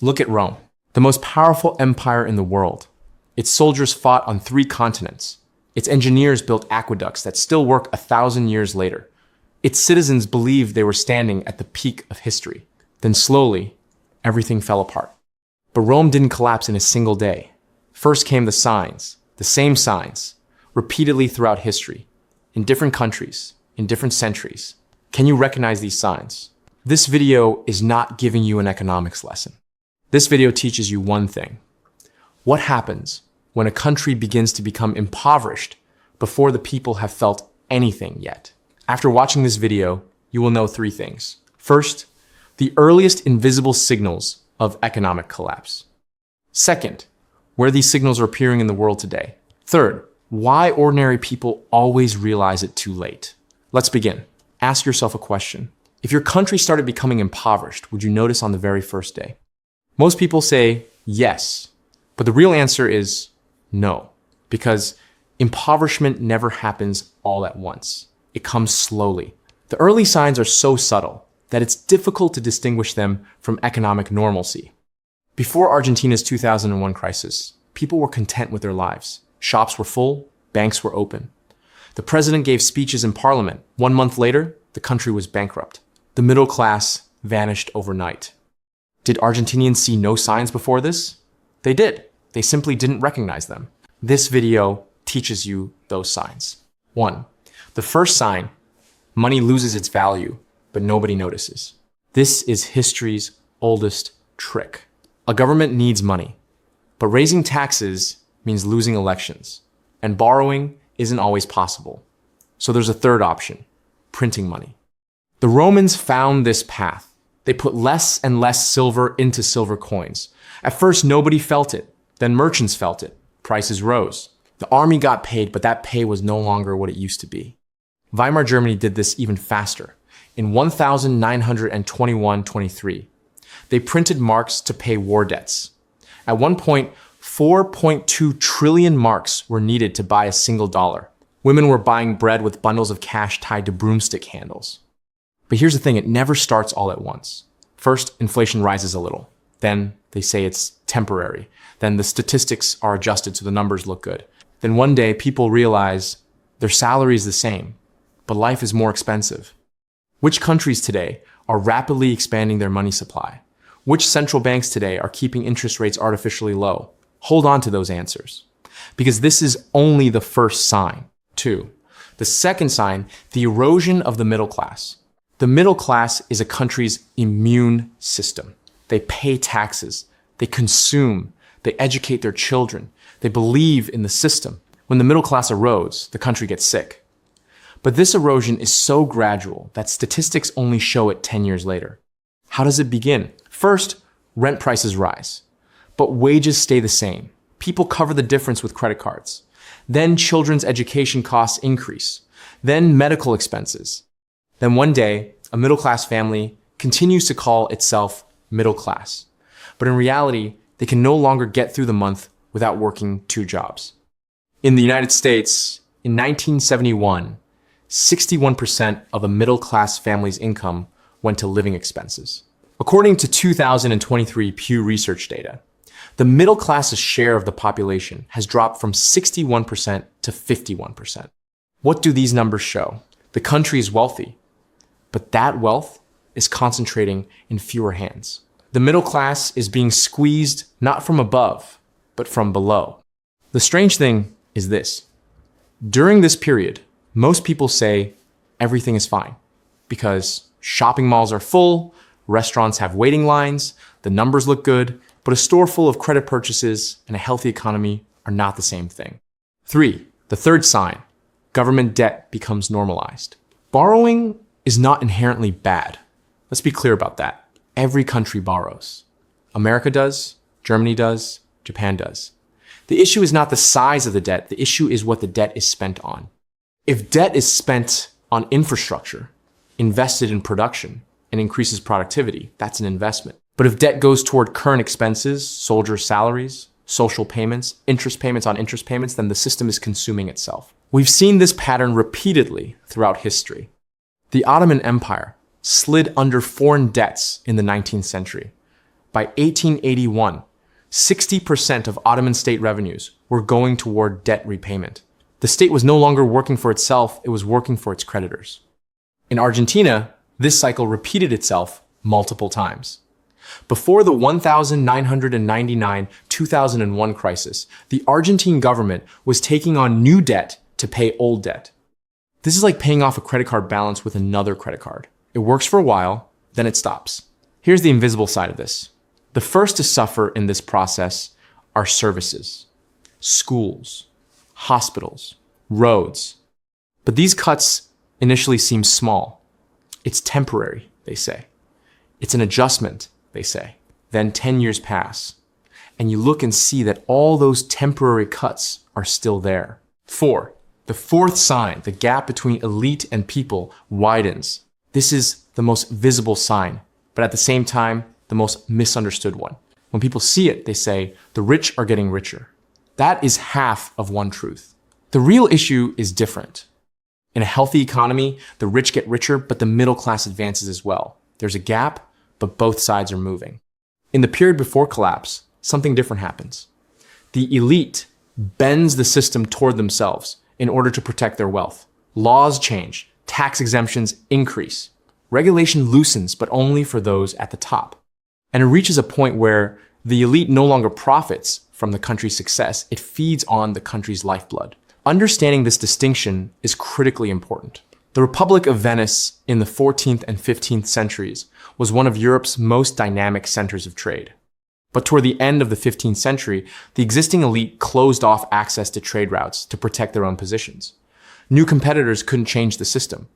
Look at Rome, the most powerful empire in the world. Its soldiers fought on 3 continents. Its engineers built aqueducts that still work 1,000 years later. Its citizens believed they were standing at the peak of history. Then slowly, everything fell apart. But Rome didn't collapse in a single day. First came the signs, the same signs, repeatedly throughout history, in different countries, in different centuries. Can you recognize these signs? This video is not giving you an economics lesson. This video teaches you one thing. What happens when a country begins to become impoverished before the people have felt anything yet? After watching this video, you will know 3 things. First, the earliest invisible signals of economic collapse. Second, where these signals are appearing in the world today. Third, why ordinary people always realize it too late. Let's begin. Ask yourself a question. If your country started becoming impoverished, would you notice on the very first day? Most people say yes, but the real answer is no, because impoverishment never happens all at once. It comes slowly. The early signs are so subtle that it's difficult to distinguish them from economic normalcy. Before Argentina's 2001 crisis, people were content with their lives. Shops were full, banks were open. The president gave speeches in parliament. 1 month later, the country was bankrupt. The middle class vanished overnight. Did Argentinians see no signs before this? They did. They simply didn't recognize them. This video teaches you those signs. 1. The first sign, money loses its value, but nobody notices. This is history's oldest trick. A government needs money, but raising taxes means losing elections, and borrowing isn't always possible. So there's a third option, printing money. The Romans found this path. They put less and less silver into silver coins. At first, nobody felt it. Then merchants felt it. Prices rose. The army got paid, but that pay was no longer what it used to be. Weimar Germany did this even faster. In 1921-23, they printed marks to pay war debts. At one point, 4.2 trillion marks were needed to buy a single dollar. Women were buying bread with bundles of cash tied to broomstick handles. But here's the thing, it never starts all at once. First, inflation rises a little. Then they say it's temporary. Then the statistics are adjusted so the numbers look good. Then one day people realize their salary is the same, but life is more expensive. Which countries today are rapidly expanding their money supply? Which central banks today are keeping interest rates artificially low? Hold on to those answers, because this is only the first sign. 2. The second sign, the erosion of the middle class. The middle class is a country's immune system. They pay taxes, they consume, they educate their children, they believe in the system. When the middle class erodes, the country gets sick. But this erosion is so gradual that statistics only show it 10 years later. How does it begin? First, rent prices rise, but wages stay the same. People cover the difference with credit cards. Then children's education costs increase. Then medical expenses. Then one day, a middle-class family continues to call itself middle class. But in reality, they can no longer get through the month without working 2 jobs. In the United States, in 1971, 61% of a middle-class family's income went to living expenses. According to 2023 Pew Research data, the middle class's share of the population has dropped from 61% to 51%. What do these numbers show? The country is wealthy, but that wealth is concentrating in fewer hands. The middle class is being squeezed not from above, but from below. The strange thing is this. During this period, most people say everything is fine because shopping malls are full, restaurants have waiting lines, the numbers look good, but a store full of credit purchases and a healthy economy are not the same thing. 3. The third sign, government debt becomes normalized. Borrowing is not inherently bad. Let's be clear about that. Every country borrows. America does, Germany does, Japan does. The issue is not the size of the debt, the issue is what the debt is spent on. If debt is spent on infrastructure, invested in production, and increases productivity, that's an investment. But if debt goes toward current expenses, soldiers' salaries, social payments, interest payments on interest payments, then the system is consuming itself. We've seen this pattern repeatedly throughout history. The Ottoman Empire slid under foreign debts in the 19th century. By 1881, 60% of Ottoman state revenues were going toward debt repayment. The state was no longer working for itself, it was working for its creditors. In Argentina, this cycle repeated itself multiple times. Before the 1999-2001 crisis, the Argentine government was taking on new debt to pay old debt. This is like paying off a credit card balance with another credit card. It works for a while, then it stops. Here's the invisible side of this. The first to suffer in this process are services, schools, hospitals, roads. But these cuts initially seem small. It's temporary, they say. It's an adjustment, they say. Then 10 years pass, and you look and see that all those temporary cuts are still there. 4. The fourth sign, the gap between elite and people, widens. This is the most visible sign, but at the same time, the most misunderstood one. When people see it, they say, the rich are getting richer. That is half of one truth. The real issue is different. In a healthy economy, the rich get richer, but the middle class advances as well. There's a gap, but both sides are moving. In the period before collapse, something different happens. The elite bends the system toward themselves in order to protect their wealth. Laws change, tax exemptions increase. Regulation loosens, but only for those at the top. And it reaches a point where the elite no longer profits from the country's success, it feeds on the country's lifeblood. Understanding this distinction is critically important. The Republic of Venice in the 14th and 15th centuries was one of Europe's most dynamic centers of trade. But toward the end of the 15th century, the existing elite closed off access to trade routes to protect their own positions. New competitors couldn't change the system.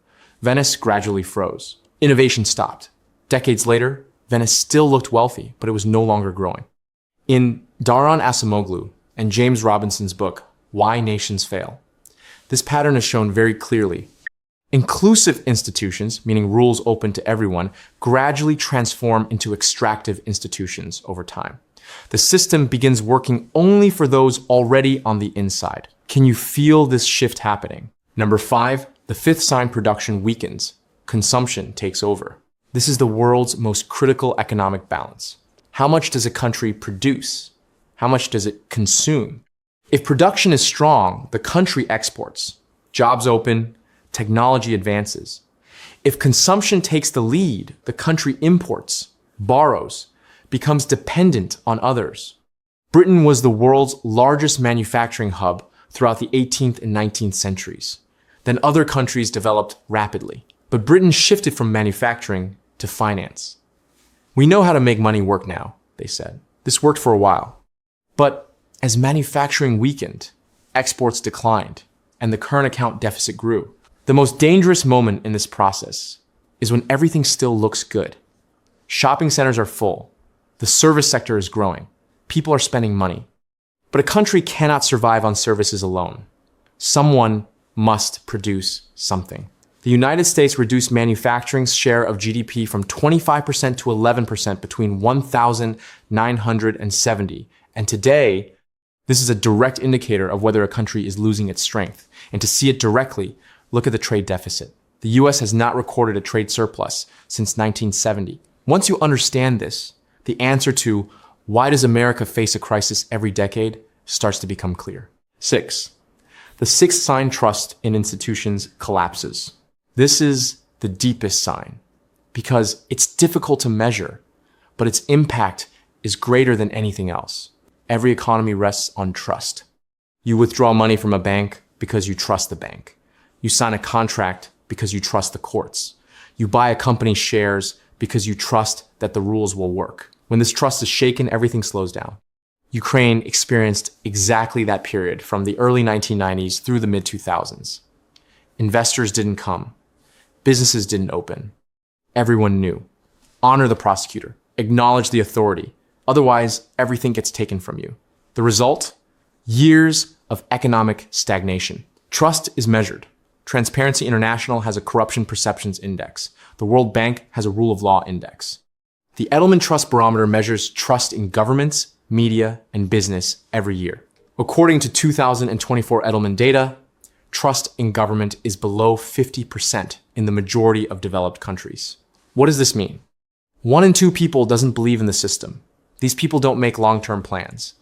Venice gradually froze. Innovation stopped. Decades later, Venice still looked wealthy, but it was no longer growing. In Daron Acemoglu and James Robinson's book, Why Nations Fail, this pattern is shown very clearly. Inclusive institutions, meaning rules open to everyone, gradually transform into extractive institutions over time. The system begins working only for those already on the inside. Can you feel this shift happening? Number 5, the fifth sign, production weakens. Consumption takes over. This is the world's most critical economic balance. How much does a country produce? How much does it consume? If production is strong, the country exports. Jobs open, technology advances. If consumption takes the lead, the country imports, borrows, becomes dependent on others. Britain was the world's largest manufacturing hub throughout the 18th and 19th centuries. Then other countries developed rapidly. But Britain shifted from manufacturing to finance. We know how to make money work now, they said. This worked for a while. But as manufacturing weakened, exports declined, and the current account deficit grew. The most dangerous moment in this process is when everything still looks good. Shopping centers are full. The service sector is growing. People are spending money. But a country cannot survive on services alone. Someone must produce something. The United States reduced manufacturing's share of GDP from 25% to 11% between 1970, and today, this is a direct indicator of whether a country is losing its strength. And to see it directly, look at the trade deficit. The US has not recorded a trade surplus since 1970. Once you understand this, the answer to why does America face a crisis every decade starts to become clear. 6. The sixth sign, trust in institutions, collapses. This is the deepest sign because it's difficult to measure, but its impact is greater than anything else. Every economy rests on trust. You withdraw money from a bank because you trust the bank. You sign a contract because you trust the courts. You buy a company's shares because you trust that the rules will work. When this trust is shaken, everything slows down. Ukraine experienced exactly that period from the early 1990s through the mid-2000s. Investors didn't come. Businesses didn't open. Everyone knew. Honor the prosecutor. Acknowledge the authority. Otherwise, everything gets taken from you. The result? Years of economic stagnation. Trust is measured. Transparency International has a corruption perceptions index. The World Bank has a rule of law index. The Edelman Trust Barometer measures trust in governments, media, and business every year. According to 2024 Edelman data, trust in government is below 50% in the majority of developed countries. What does this mean? 1 in 2 people doesn't believe in the system. These people don't make long-term plans.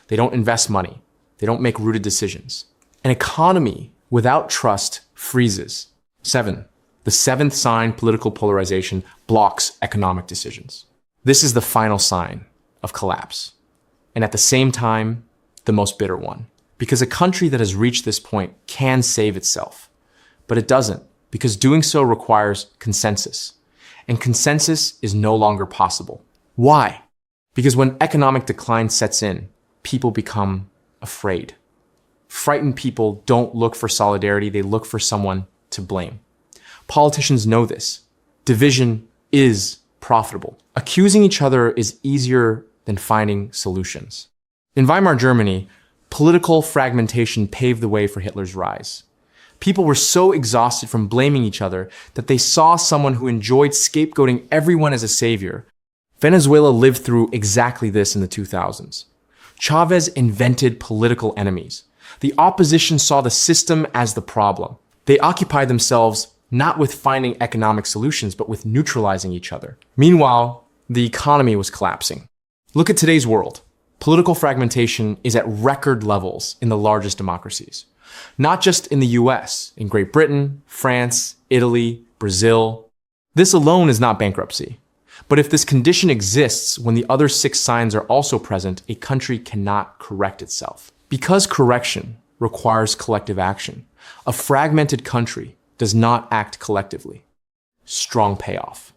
They don't invest money. They don't make rooted decisions. An economy without trust freezes. 7. The seventh sign, political polarization, blocks economic decisions. This is the final sign of collapse. And at the same time, the most bitter one. Because a country that has reached this point can save itself. But it doesn't, because doing so requires consensus. And consensus is no longer possible. Why? Because when economic decline sets in, people become afraid. Frightened people don't look for solidarity, they look for someone to blame. Politicians know this. Division is profitable. Accusing each other is easier than finding solutions. In Weimar Germany, political fragmentation paved the way for Hitler's rise. People were so exhausted from blaming each other that they saw someone who enjoyed scapegoating everyone as a savior. Venezuela lived through exactly this in the 2000s. Chavez invented political enemies. The opposition saw the system as the problem. They occupied themselves not with finding economic solutions, but with neutralizing each other. Meanwhile, the economy was collapsing. Look at today's world. Political fragmentation is at record levels in the largest democracies. Not just in the US, in Great Britain, France, Italy, Brazil. This alone is not bankruptcy. But if this condition exists when the other 6 signs are also present, a country cannot correct itself. Because correction requires collective action, a fragmented country does not act collectively. Strong payoff.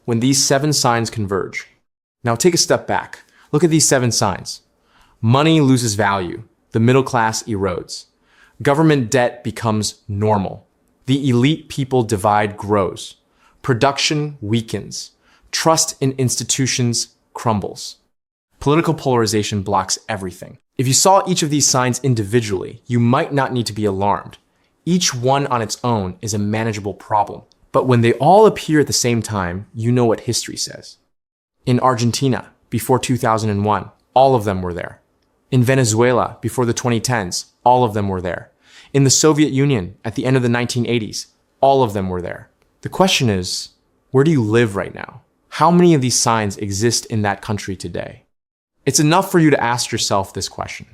When these 7 signs converge. Now take a step back. Look at these 7 signs. Money loses value. The middle class erodes. Government debt becomes normal. The elite people divide grows. Production weakens. Trust in institutions crumbles. Political polarization blocks everything. If you saw each of these signs individually, you might not need to be alarmed. Each one on its own is a manageable problem. But when they all appear at the same time, you know what history says. In Argentina, before 2001, all of them were there. In Venezuela, before the 2010s, all of them were there. In the Soviet Union, at the end of the 1980s, all of them were there. The question is, where do you live right now? How many of these signs exist in that country today? It's enough for you to ask yourself this question.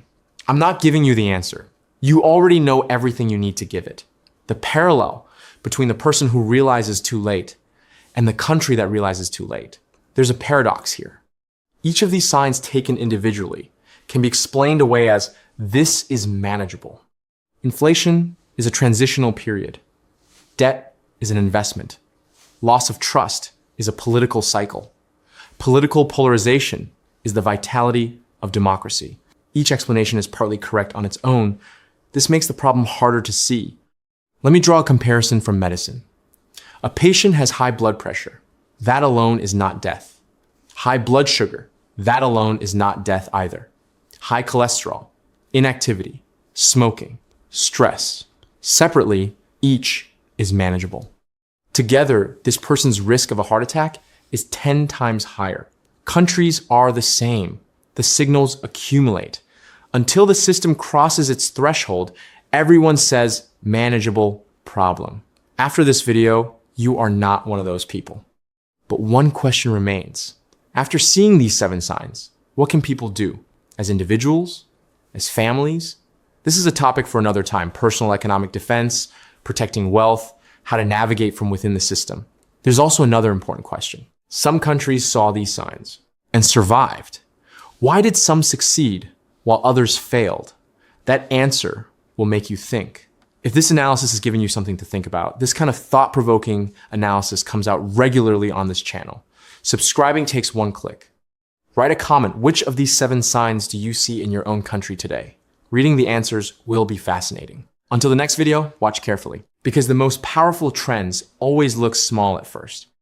I'm not giving you the answer. You already know everything you need to give it. The parallel between the person who realizes too late and the country that realizes too late. There's a paradox here. Each of these signs taken individually can be explained away as this is manageable. Inflation is a transitional period. Debt is an investment. Loss of trust is a political cycle. Political polarization is the vitality of democracy. Each explanation is partly correct on its own. This makes the problem harder to see. Let me draw a comparison from medicine. A patient has high blood pressure. That alone is not death. High blood sugar. That alone is not death either. High cholesterol, inactivity, smoking, stress. Separately, each is manageable. Together, this person's risk of a heart attack is 10 times higher. Countries are the same. The signals accumulate. Until the system crosses its threshold, everyone says manageable problem. After this video, you are not one of those people. But one question remains. After seeing these 7 signs, what can people do? As individuals? As families? This is a topic for another time. Personal economic defense, protecting wealth, how to navigate from within the system. There's also another important question. Some countries saw these signs and survived. Why did some succeed while others failed? That answer will make you think. If this analysis has given you something to think about, this kind of thought-provoking analysis comes out regularly on this channel. Subscribing takes 1 click. Write a comment. Which of these 7 signs do you see in your own country today? Reading the answers will be fascinating. Until the next video, watch carefully. Because the most powerful trends always look small at first.